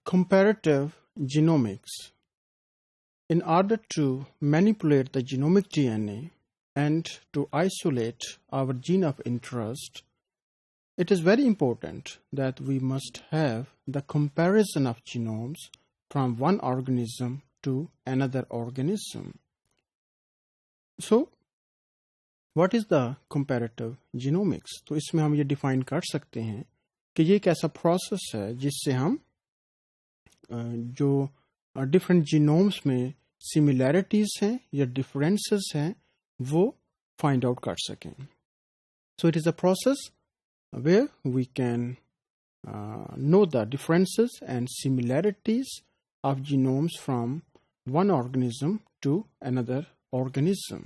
Comparative genomics. In order to manipulate the genomic DNA and to isolate our gene of interest, it is very important that we must have the comparison of genomes from one organism to another organism. So, what is the comparative genomics? तो इसमें हम ये define कर सकते हैं कि ये एक ऐसा प्रोसेस है जिससे हम जो डिफरेंट जीनोम्स में सिमिलैरिटीज हैं या डिफरेंसेस हैं वो फाइंड आउट कर सकें. So it is a process where we can know the differences and similarities of genomes from one organism to another organism.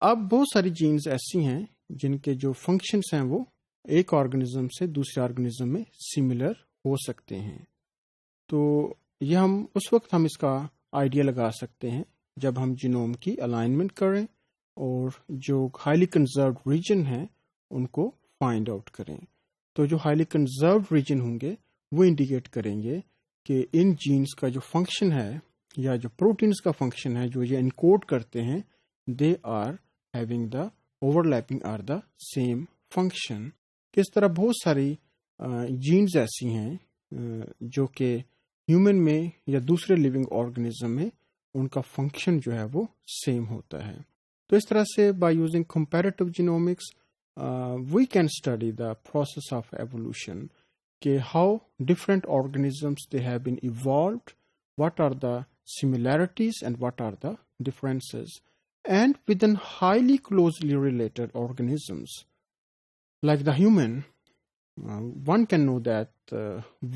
अब बहुत सारी जीन्स ऐसी हैं जिनके जो फंक्शंस हैं वो एक ऑर्गेनिज्म से दूसरे ऑर्गेनिज्म में सिमिलर हो सकते हैं. तो ये उस वक्त हम इसका आइडिया लगा सकते हैं जब हम जीनोम की अलाइनमेंट करें और जो हाईली कंजर्व्ड रीजन है उनको फाइंड आउट करें. तो जो हाईली कंजर्व्ड रीजन होंगे वो इंडिकेट करेंगे कि इन जीन्स का जो फंक्शन है या जो प्रोटीन्स का फंक्शन है जो ये इनकोड करते हैं they are having the overlapping or the same function. किस तरह बहुत सारी जीन्स ऐसी हैं जो कि ह्यूमन में या दूसरे लिविंग ऑर्गेनिज्म में उनका फंक्शन जो है वो सेम होता है. तो इस तरह से by using comparative genomics we can study the process of evolution, how different organisms they have been evolved, what are the similarities and what are the differences, and within highly closely related organisms like the human, one can know that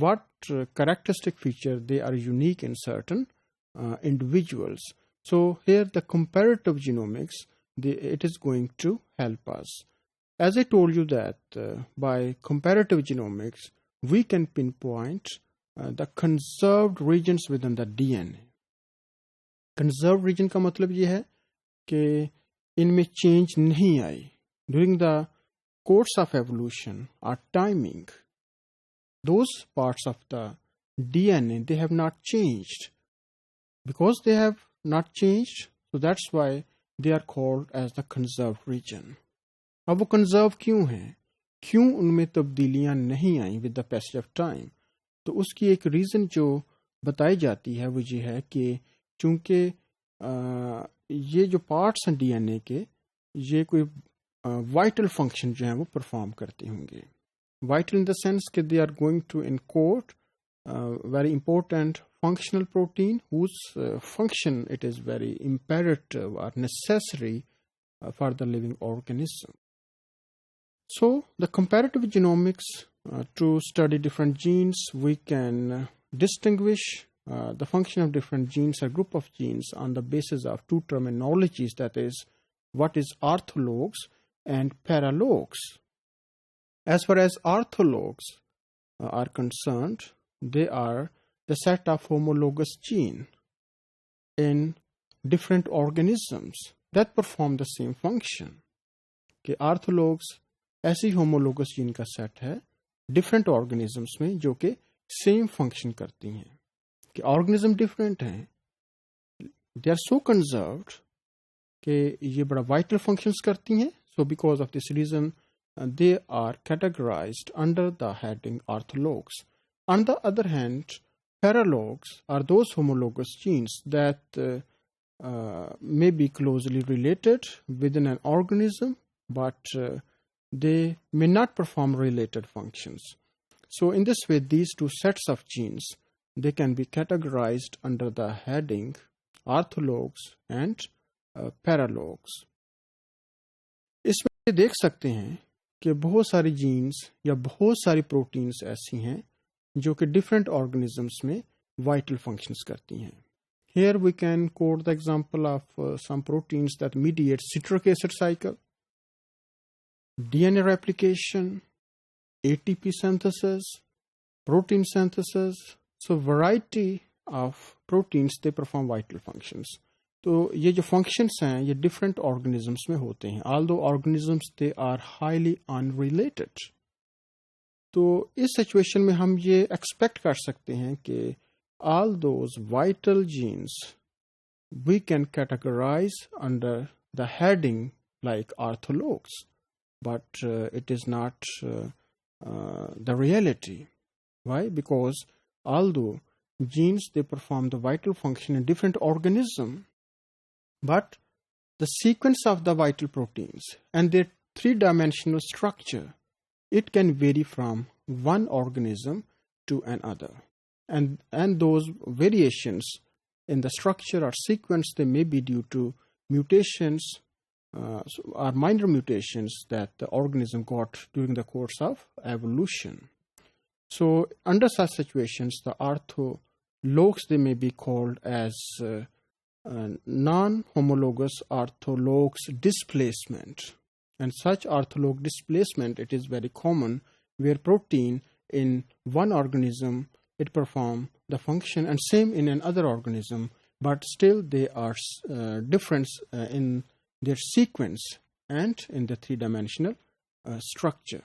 what characteristic feature they are unique in certain individuals. So here the comparative genomics, it is going to help us. As I told you that by comparative genomics, we can pinpoint the conserved regions within the DNA. Conserved region का मतलब ये है कि इनमें change नहीं आई. During the course of evolution or timing, those parts of the DNA, they have not changed. Because they have not changed, so that's why they are called as the conserved region. अब वो conserve क्यों हैं, क्यों उनमें तब्दीलियां नहीं आई with the passage of time? तो उसकी एक रीज़न जो बताई जाती है वो ये है कि चूंकि ये जो पार्ट्स हैं डीएनए के ये कोई वाइटल फंक्शन जो है वो परफॉर्म करते होंगे. वाइटल इन द सेंस कि they are going to encode very important functional protein whose function it is very imperative or necessary for the living organism. So the comparative genomics to study different genes, we can distinguish the function of different genes or group of genes on the basis of two terminologies, that is what is orthologs and paralogs. As far as orthologs are concerned, they are the set of homologous genes in different organisms that perform the same function. कि ऑर्थोलॉग्स ऐसी homologous gene का set है different organisms में जो कि same function करती हैं. कि ऑर्गेनिज्म डिफरेंट हैं, दे आर सो कंजर्व्ड कि ये बड़ा वाइटल फंक्शंस करती हैं. So because of this reason they are categorised under the heading orthologs. On the other hand, paralogs are those homologous genes that may be closely related within an organism, but they may not perform related functions. So in this way, these two sets of genes, they can be categorized under the heading orthologs and paralogs. इसमें देख सकते हैं कि बहुत सारी jeans या बहुत सारी प्रोटीन्स ऐसी हैं जो कि डिफरेंट ऑर्गेनिजम्स में वाइटल फंक्शंस करती हैं. Here we can quote the example of some proteins that mediate citric acid cycle, DNA replication, ATP synthesis, protein synthesis. So variety of proteins, they perform vital functions. तो ये जो functions हैं ये different organisms में होते हैं. Although organisms they are highly unrelated. तो इस सिचुएशन में हम ये एक्सपेक्ट कर सकते हैं कि all those vital genes we can categorize under the heading like orthologs, but it is not the reality. Why? Because although genes, they perform the vital function in different organisms, but the sequence of the vital proteins and their three-dimensional structure, it can vary from one organism to another. And those variations in the structure or sequence, they may be due to mutations or minor mutations that the organism got during the course of evolution. So under such situations, the orthologs, they may be called as non-homologous orthologs displacement. And such ortholog displacement, it is very common where protein in one organism, it perform the function and same in another organism, but still they are different in their sequence and in the three-dimensional structure.